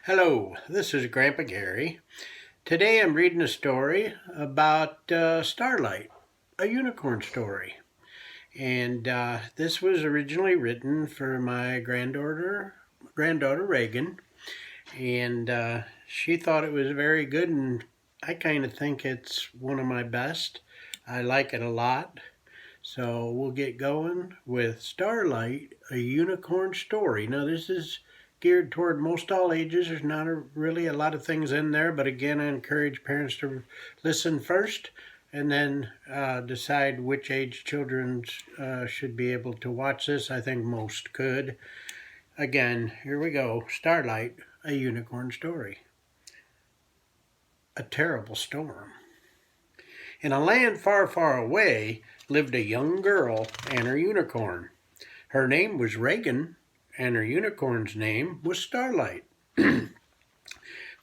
Hello, this is Grandpa Gary. Today I'm reading a story about Starlight, a unicorn story. And this was originally written for my granddaughter Reagan, and she thought it was very good, and I kind of think it's one of my best. I like it a lot. So we'll get going with Starlight, a unicorn story. Now this is geared toward most all ages. There's not really a lot of things in there, but again, I encourage parents to listen first and then decide which age children should be able to watch this. I think most could. Again, here we go. Starlight, a unicorn story. A terrible storm. In a land far, far away lived a young girl and her unicorn. Her name was Reagan, and her unicorn's name was Starlight.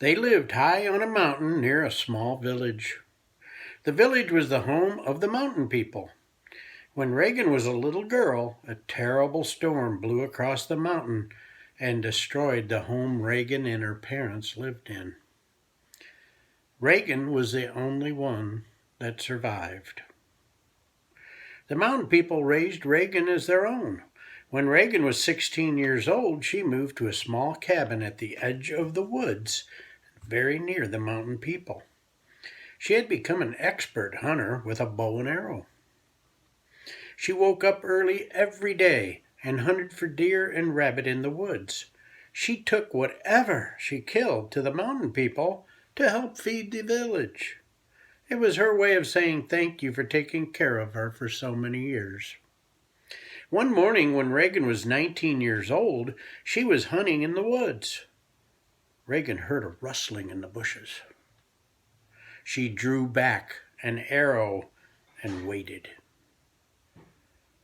They lived high on a mountain near a small village. The village was the home of the mountain people. When Reagan was a little girl, a terrible storm blew across the mountain and destroyed the home Reagan and her parents lived in. Reagan was the only one that survived. The mountain people raised Reagan as their own. When Reagan was 16 years old, she moved to a small cabin at the edge of the woods, very near the mountain people. She had become an expert hunter with a bow and arrow. She woke up early every day and hunted for deer and rabbit in the woods. She took whatever she killed to the mountain people to help feed the village. It was her way of saying thank you for taking care of her for so many years. One morning when Reagan was 19 years old, she was hunting in the woods. Reagan heard a rustling in the bushes. She drew back an arrow and waited.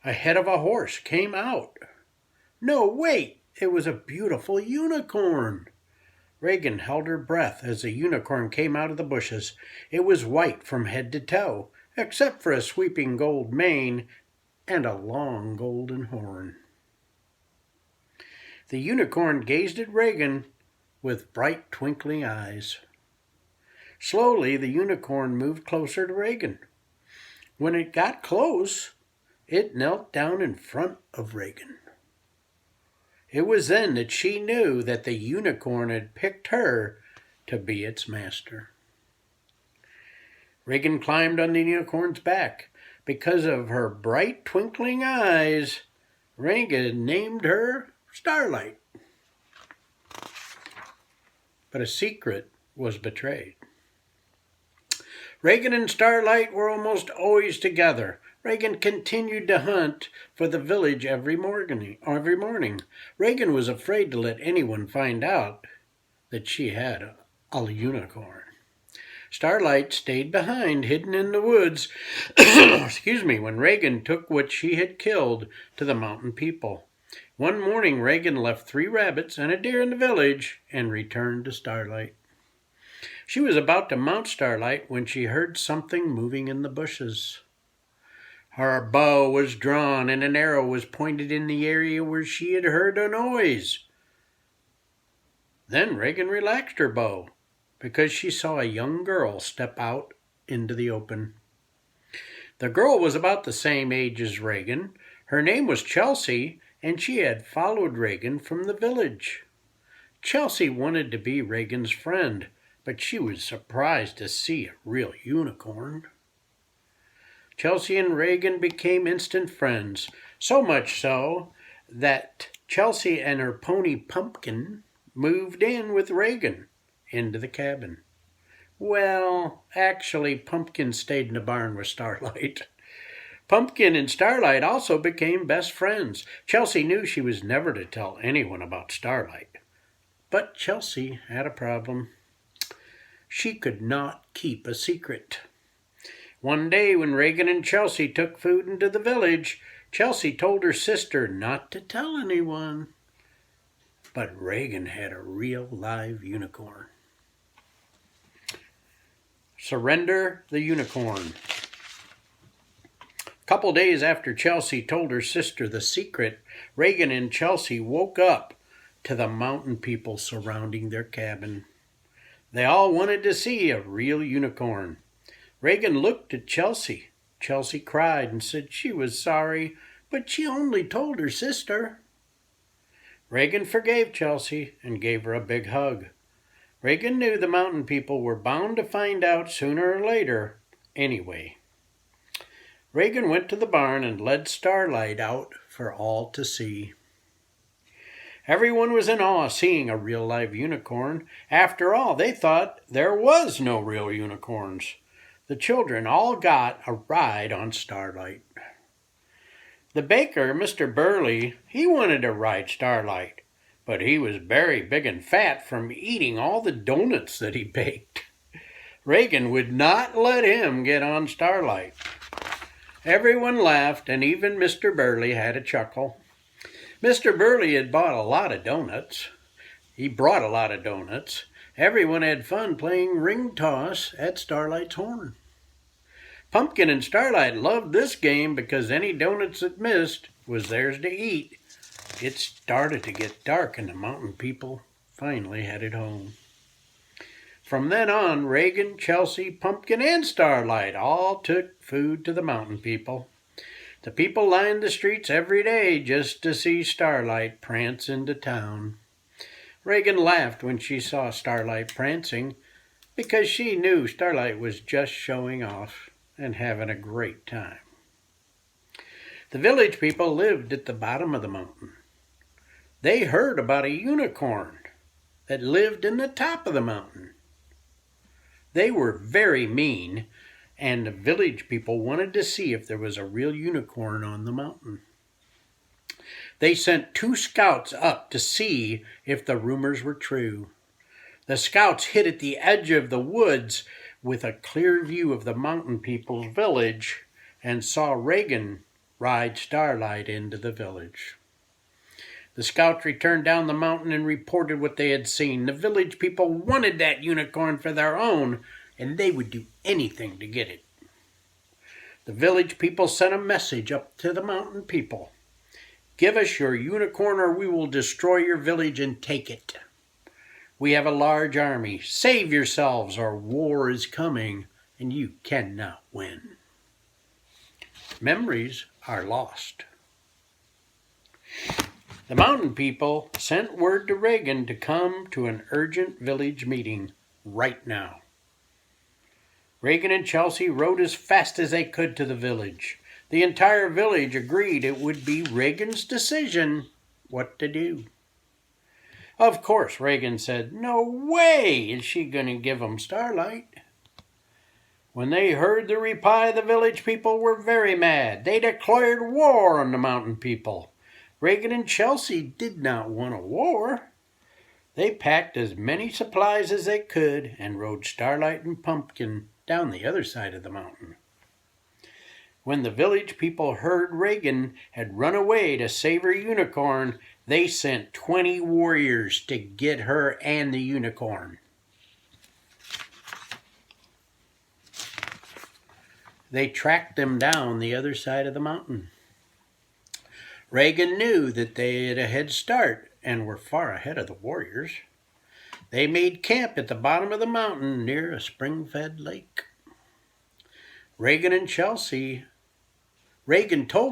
A head of a horse came out. No, wait! It was a beautiful unicorn. Reagan held her breath as the unicorn came out of the bushes. It was white from head to toe, except for a sweeping gold mane and a long golden horn. The unicorn gazed at Reagan with bright twinkling eyes. Slowly, the unicorn moved closer to Reagan. When it got close, it knelt down in front of Reagan. It was then that she knew that the unicorn had picked her to be its master. Reagan climbed on the unicorn's back. Because of her bright twinkling eyes, Reagan named her Starlight. But a secret was betrayed. Reagan and Starlight were almost always together. Reagan continued to hunt for the village every morning. Reagan was afraid to let anyone find out that she had a unicorn. Starlight stayed behind, hidden in the woods, when Reagan took what she had killed to the mountain people. One morning, Reagan left 3 rabbits and a deer in the village and returned to Starlight. She was about to mount Starlight when she heard something moving in the bushes. Her bow was drawn and an arrow was pointed in the area where she had heard a noise. Then Reagan relaxed her bow because she saw a young girl step out into the open. The girl was about the same age as Reagan. Her name was Chelsea, and she had followed Reagan from the village. Chelsea wanted to be Reagan's friend, but she was surprised to see a real unicorn. Chelsea and Reagan became instant friends, so much so that Chelsea and her pony Pumpkin moved in with Reagan into the cabin. Well, actually, Pumpkin stayed in the barn with Starlight. Pumpkin and Starlight also became best friends. Chelsea knew she was never to tell anyone about Starlight. But Chelsea had a problem. She could not keep a secret. One day when Reagan and Chelsea took food into the village, Chelsea told her sister not to tell anyone. But Reagan had a real live unicorn. Surrender the unicorn. A couple days after Chelsea told her sister the secret, Reagan and Chelsea woke up to the mountain people surrounding their cabin. They all wanted to see a real unicorn. Reagan looked at Chelsea. Chelsea cried and said she was sorry, but she only told her sister. Reagan forgave Chelsea and gave her a big hug. Reagan knew the mountain people were bound to find out sooner or later anyway. Reagan went to the barn and led Starlight out for all to see. Everyone was in awe seeing a real live unicorn. After all, they thought there was no real unicorns. The children all got a ride on Starlight. The baker, Mr. Burley, he wanted to ride Starlight, but he was very big and fat from eating all the donuts that he baked. Reagan would not let him get on Starlight. Everyone laughed, and even Mr. Burley had a chuckle. Mr. Burley had bought a lot of donuts. He brought a lot of donuts. Everyone had fun playing ring toss at Starlight's horn. Pumpkin and Starlight loved this game because any donuts that missed was theirs to eat. It started to get dark and the mountain people finally headed home. From then on, Reagan, Chelsea, Pumpkin, and Starlight all took food to the mountain people. The people lined the streets every day just to see Starlight prance into town. Reagan laughed when she saw Starlight prancing because she knew Starlight was just showing off and having a great time. The village people lived at the bottom of the mountain. They heard about a unicorn that lived in the top of the mountain. They were very mean, and the village people wanted to see if there was a real unicorn on the mountain. They sent 2 scouts up to see if the rumors were true. The scouts hid at the edge of the woods with a clear view of the mountain people's village and saw Reagan ride Starlight into the village. The scouts returned down the mountain and reported what they had seen. The village people wanted that unicorn for their own, and they would do anything to get it. The village people sent a message up to the mountain people. "Give us your unicorn or we will destroy your village and take it. We have a large army. Save yourselves or war is coming and you cannot win." Memories are lost. The mountain people sent word to Reagan to come to an urgent village meeting right now. Reagan and Chelsea rode as fast as they could to the village. The entire village agreed it would be Reagan's decision what to do. Of course, Reagan said, "No way is she going to give them Starlight." When they heard the reply, the village people were very mad. They declared war on the mountain people. Reagan and Chelsea did not want a war. They packed as many supplies as they could and rode Starlight and Pumpkin down the other side of the mountain. When the village people heard Reagan had run away to save her unicorn, they sent 20 warriors to get her and the unicorn. They tracked them down the other side of the mountain. Reagan knew that they had a head start and were far ahead of the warriors. They made camp at the bottom of the mountain near a spring-fed lake. Reagan told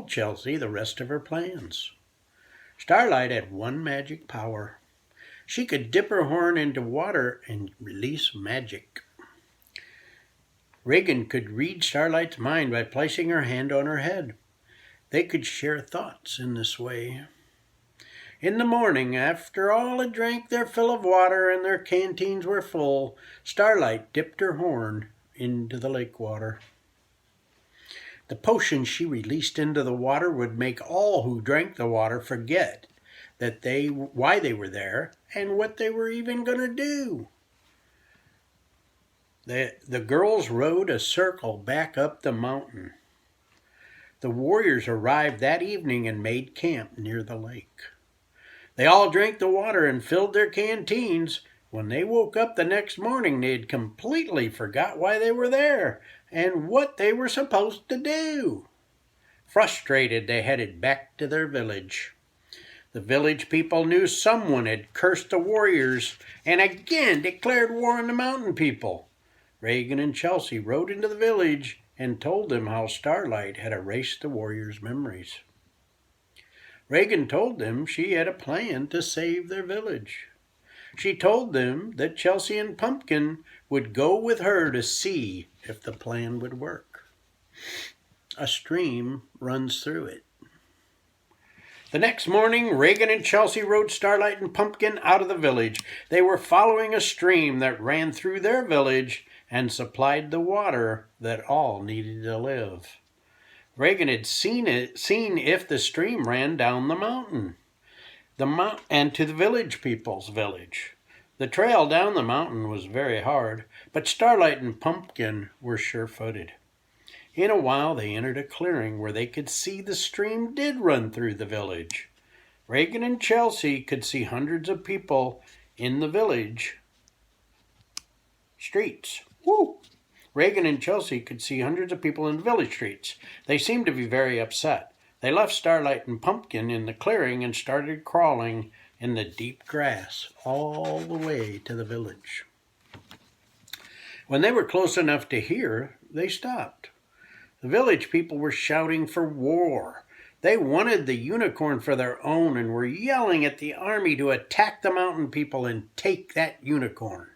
Chelsea the rest of her plans. Starlight had one magic power. She could dip her horn into water and release magic. Reagan could read Starlight's mind by placing her hand on her head. They could share thoughts in this way. In the morning, after all had drank their fill of water and their canteens were full, Starlight dipped her horn into the lake water. The potion she released into the water would make all who drank the water forget why they were there and what they were even going to do. The girls rode a circle back up the mountain. The warriors arrived that evening and made camp near the lake. They all drank the water and filled their canteens. When they woke up the next morning, they had completely forgot why they were there and what they were supposed to do. Frustrated, they headed back to their village. The village people knew someone had cursed the warriors and again declared war on the mountain people. Regan and Chelsea rode into the village and told them how Starlight had erased the warriors' memories. Regan told them she had a plan to save their village. She told them that Chelsea and Pumpkin would go with her to see if the plan would work. A stream runs through it. The next morning, Regan and Chelsea rode Starlight and Pumpkin out of the village. They were following a stream that ran through their village and supplied the water that all needed to live. Regan had seen if the stream ran down the mountain, and to the village people's village. The trail down the mountain was very hard, but Starlight and Pumpkin were sure-footed. In a while they entered a clearing where they could see the stream did run through the village. Regan and Chelsea could see hundreds of people in the village streets. Woo! Regan and Chelsea could see hundreds of people in the village streets. They seemed to be very upset. They left Starlight and Pumpkin in the clearing and started crawling in the deep grass all the way to the village. When they were close enough to hear, they stopped. The village people were shouting for war. They wanted the unicorn for their own and were yelling at the army to attack the mountain people and take that unicorn.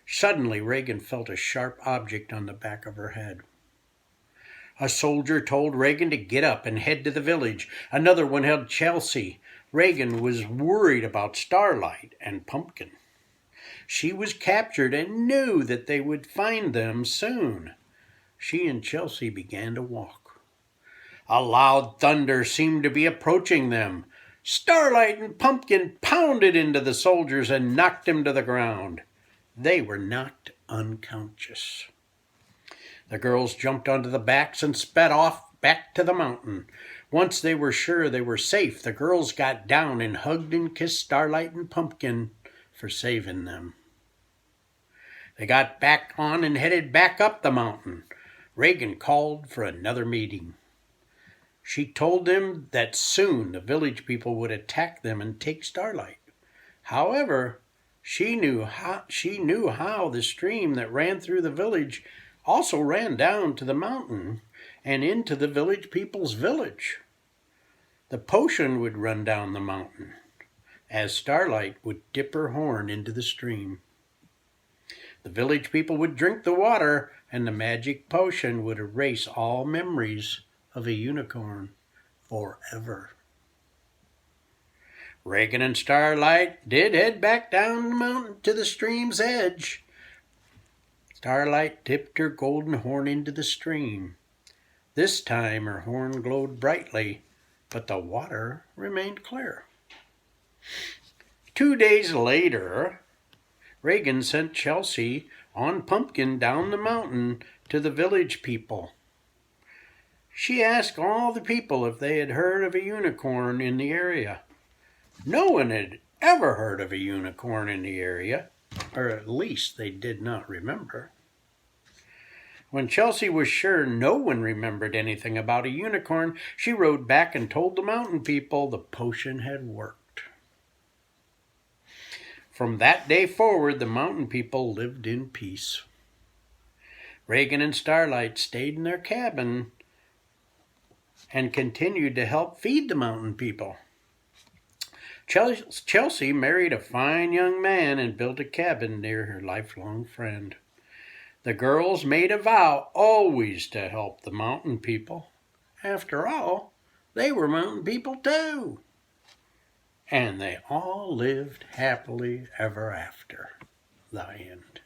Suddenly, Regan felt a sharp object on the back of her head. A soldier told Regan to get up and head to the village. Another one held Chelsea. Regan was worried about Starlight and Pumpkin. She was captured and knew that they would find them soon. She and Chelsea began to walk. A loud thunder seemed to be approaching them. Starlight and Pumpkin pounded into the soldiers and knocked them to the ground. They were knocked unconscious. The girls jumped onto the backs and sped off back to the mountain. Once they were sure they were safe, the girls got down and hugged and kissed Starlight and Pumpkin for saving them. They got back on and headed back up the mountain. Regan called for another meeting. She told them that soon the village people would attack them and take Starlight. However, she knew how the stream that ran through the village also ran down to the mountain and into the village people's village. The potion would run down the mountain as Starlight would dip her horn into the stream. The village people would drink the water, and the magic potion would erase all memories of a unicorn forever. Regan and Starlight did head back down the mountain to the stream's edge. Starlight dipped her golden horn into the stream. This time her horn glowed brightly, but the water remained clear. 2 days later, Regan sent Chelsea on Pumpkin down the mountain to the village people. She asked all the people if they had heard of a unicorn in the area. No one had ever heard of a unicorn in the area, or at least they did not remember. When Chelsea was sure no one remembered anything about a unicorn, she rode back and told the mountain people the potion had worked. From that day forward, the mountain people lived in peace. Regan and Starlight stayed in their cabin and continued to help feed the mountain people. Chelsea married a fine young man and built a cabin near her lifelong friend. The girls made a vow always to help the mountain people. After all, they were mountain people too. And they all lived happily ever after. The end.